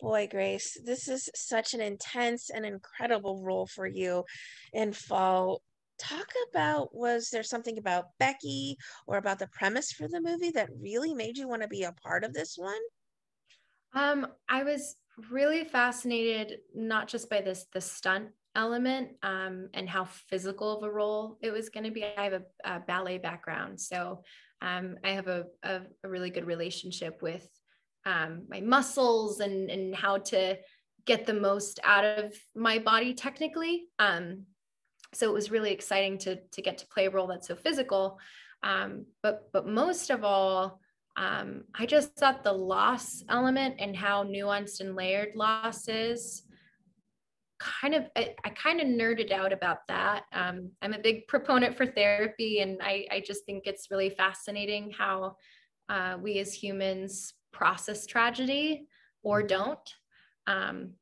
Boy, Grace, this is such an intense and incredible role for you in Fall. Talk about, was there something about Becky or about the premise for the movie that really made you want to be a part of this one? I was really fascinated not just by the stunt element and how physical of a role it was going to be. I have a ballet background, so I have a really good relationship with my muscles and how to get the most out of my body technically. So it was really exciting to get to play a role that's so physical. But most of all, I just thought the loss element and how nuanced and layered loss is I kind of nerded out about that. I'm a big proponent for therapy, and I just think it's really fascinating how we as humans process tragedy or don't.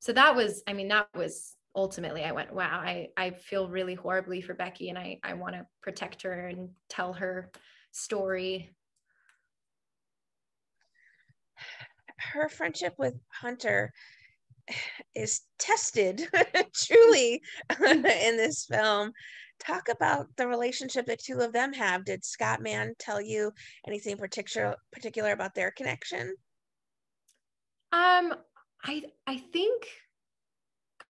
So that was, I mean, that was ultimately, I went, wow, I feel really horribly for Becky, and I want to protect her and tell her story. Her friendship with Hunter is tested truly in this film. Talk about the relationship the two of them have. Did Scott Mann tell you anything particular about their connection? Um, I think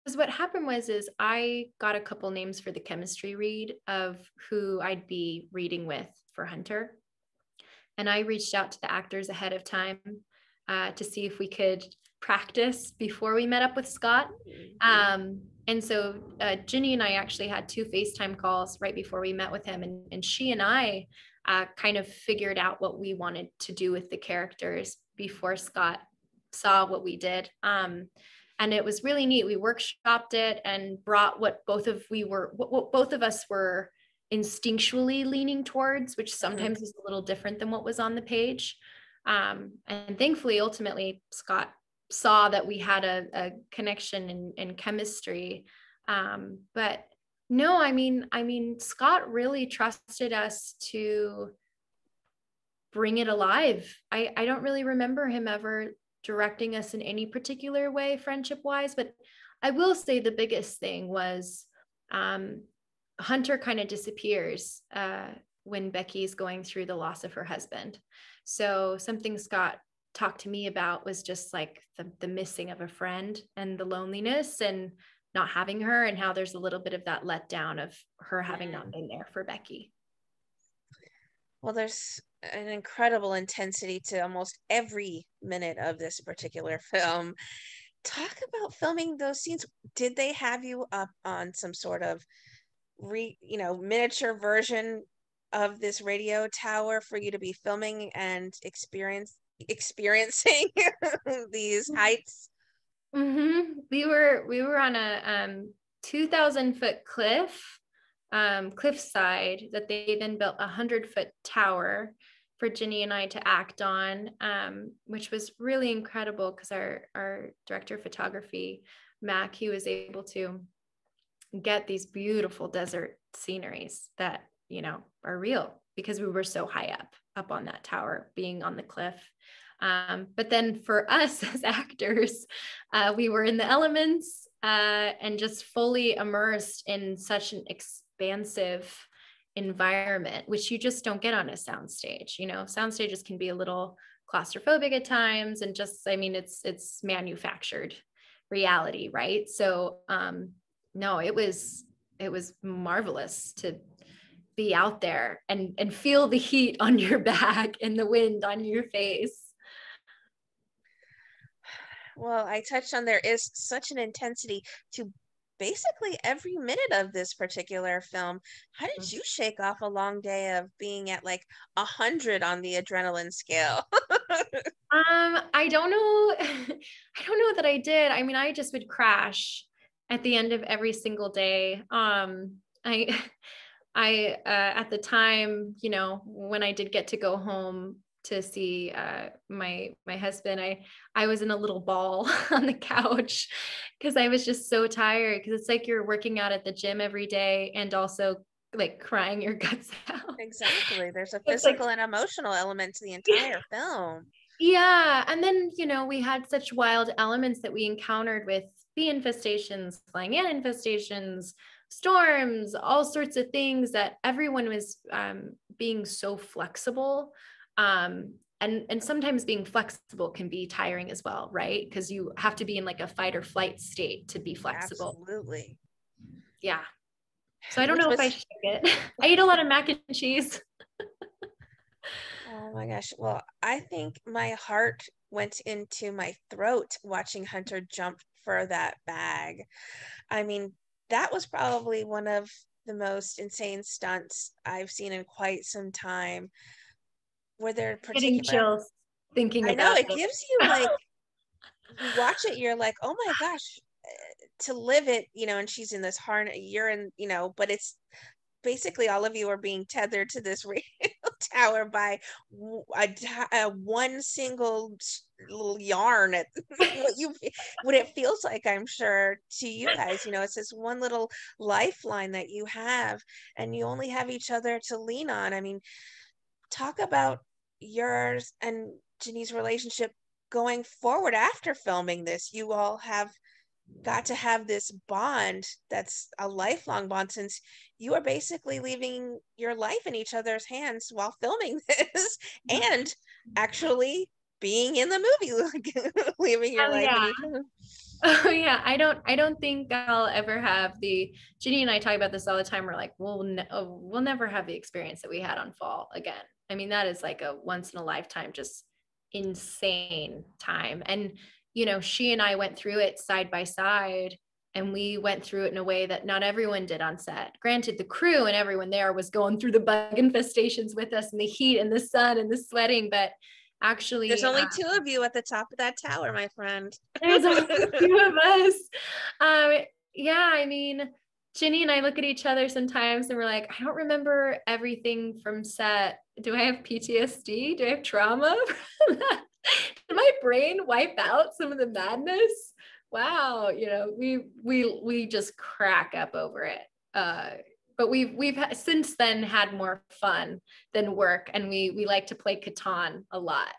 because what happened is I got a couple names for the chemistry read of who I'd be reading with for Hunter. And I reached out to the actors ahead of time to see if we could practice before we met up with Scott. And so Ginny and I actually had 2 FaceTime calls right before we met with him. And she and I kind of figured out what we wanted to do with the characters before Scott saw what we did. And it was really neat. We workshopped it and brought what both of us were instinctually leaning towards, which sometimes is a little different than what was on the page. And thankfully, ultimately, Scott saw that we had a connection in chemistry. But no, I mean, Scott really trusted us to bring it alive. I don't really remember him ever directing us in any particular way, friendship wise, but I will say the biggest thing was Hunter kind of disappears when Becky's going through the loss of her husband. So something Scott talked to me about was just like the missing of a friend and the loneliness and not having her, and how there's a little bit of that letdown of her having not been there for Becky. Well, there's an incredible intensity to almost every minute of this particular film. Talk about filming those scenes. Did they have you up on some sort of miniature version of this radio tower for you to be filming and experiencing these heights? Mm-hmm. We were on a 2,000-foot cliffside that they then built 100-foot tower for Ginny and I to act on, which was really incredible because our director of photography, Mac, he was able to get these beautiful desert sceneries that, are real because we were so high up on that tower, being on the cliff. But then for us as actors, we were in the elements and just fully immersed in such an expansive environment, which you just don't get on a soundstage. Soundstages can be a little claustrophobic at times, and just, I mean, it's manufactured reality, right? So no, it was marvelous to be out there and feel the heat on your back and the wind on your face. Well, I touched on there is such an intensity to basically every minute of this particular film. How did you shake off a long day of being at like 100 on the adrenaline scale? I don't know. I don't know that I did. I mean, I just would crash at the end of every single day. I at the time, when I did get to go home to see my husband, I was in a little ball on the couch because I was just so tired, because it's like you're working out at the gym every day and also like crying your guts out. Exactly. There's a It's like, physical and emotional element to the entire film. yeah, Yeah. And then, we had such wild elements that we encountered with bee infestations, flying ant infestations, storms, all sorts of things that everyone was being so flexible. And sometimes being flexible can be tiring as well, right? Because you have to be in like a fight or flight state to be flexible. Absolutely. Yeah. So I don't Which know if I was, should it. I eat a lot of mac and cheese. oh my gosh. Well, I think my heart went into my throat watching Hunter jump for that bag. I mean, that was probably one of the most insane stunts I've seen in quite some time. Were there Getting particular, chills thinking I know about it it. gives you like, you watch it, you're like, oh my gosh, to live it, and she's in this harness, you're in, but it's basically all of you are being tethered to this radio tower by one single little yarn at what it feels like, I'm sure to you guys, it's this one little lifeline that you have, and you only have each other to lean on. I mean, talk about yours and Jenny's relationship going forward after filming this. You all have got to have this bond that's a lifelong bond, since you are basically leaving your life in each other's hands while filming this and actually being in the movie, like leaving your Oh life in yeah. each other. Oh yeah. I don't think I'll ever have Ginny and I talk about this all the time. We're like, we'll never have the experience that we had on Fall again. I mean, that is like a once in a lifetime, just insane time. And, she and I went through it side by side, and we went through it in a way that not everyone did on set. Granted, the crew and everyone there was going through the bug infestations with us and the heat and the sun and the sweating, but There's actually, only two of you at the top of that tower, my friend. there's only a few of us. Um, yeah, I mean, Ginny and I look at each other sometimes and we're like, I don't remember everything from set. Do I have PTSD? Do I have trauma? Did my brain wipe out some of the madness? Wow, we just crack up over it. But we've since then had more fun than work, and we like to play Catan a lot,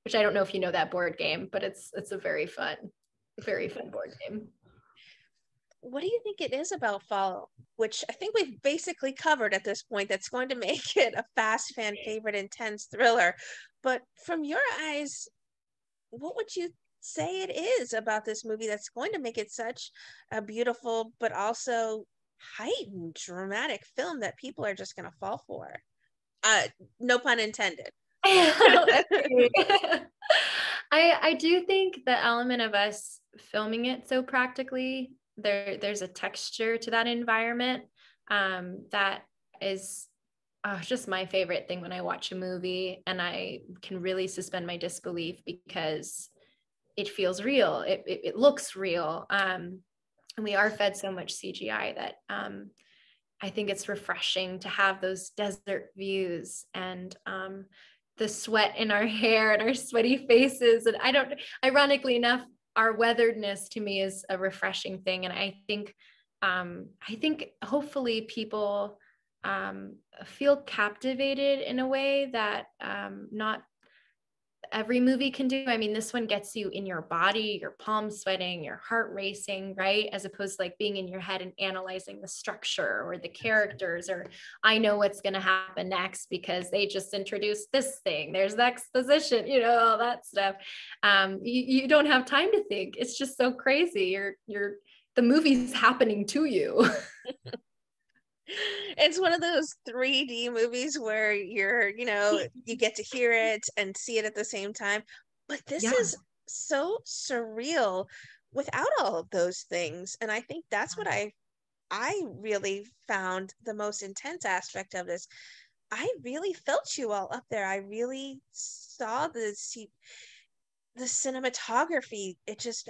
which I don't know if you know that board game, but it's a very fun board game. What do you think it is about Fall, which I think we've basically covered at this point, that's going to make it a fast fan favorite, intense thriller? But from your eyes, what would you say it is about this movie that's going to make it such a beautiful but also heightened dramatic film that people are just going to fall for? No pun intended. I do think the element of us filming it so practically, there's a texture to that environment that is just my favorite thing when I watch a movie, and I can really suspend my disbelief because it feels real. It looks real. And we are fed so much CGI that I think it's refreshing to have those desert views and the sweat in our hair and our sweaty faces. And ironically enough, our weatheredness to me is a refreshing thing. And I think hopefully people feel captivated in a way that not every movie can do. I mean, this one gets you in your body, your palms sweating, your heart racing, right? As opposed to like being in your head and analyzing the structure or the characters, or I know what's going to happen next because they just introduced this thing. There's the exposition, all that stuff. You don't have time to think. It's just so crazy. The movie's happening to you. It's one of those 3D movies where you get to hear it and see it at the same time. But this Yeah. is so surreal without all of those things. And I think that's what I really found the most intense aspect of this. I really felt you all up there. I really saw the cinematography. It just,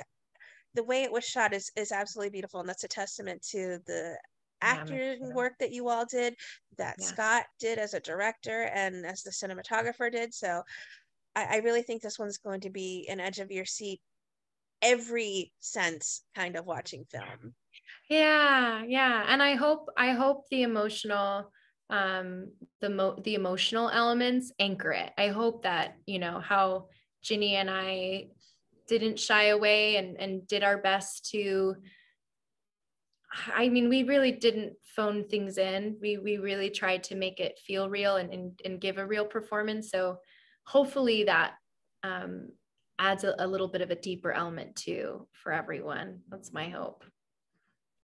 the way it was shot is absolutely beautiful, and that's a testament to the Yeah, me acting too. work that you all did, that Yeah. Scott did as a director and as the cinematographer did. So I really think this one's going to be an edge of your seat every sense kind of watching film. Yeah. And I hope the emotional the emotional elements anchor it. I hope that, how Ginny and I didn't shy away and did our best to, I mean, we really didn't phone things in. We really tried to make it feel real and give a real performance. So hopefully that adds a little bit of a deeper element too for everyone. That's my hope.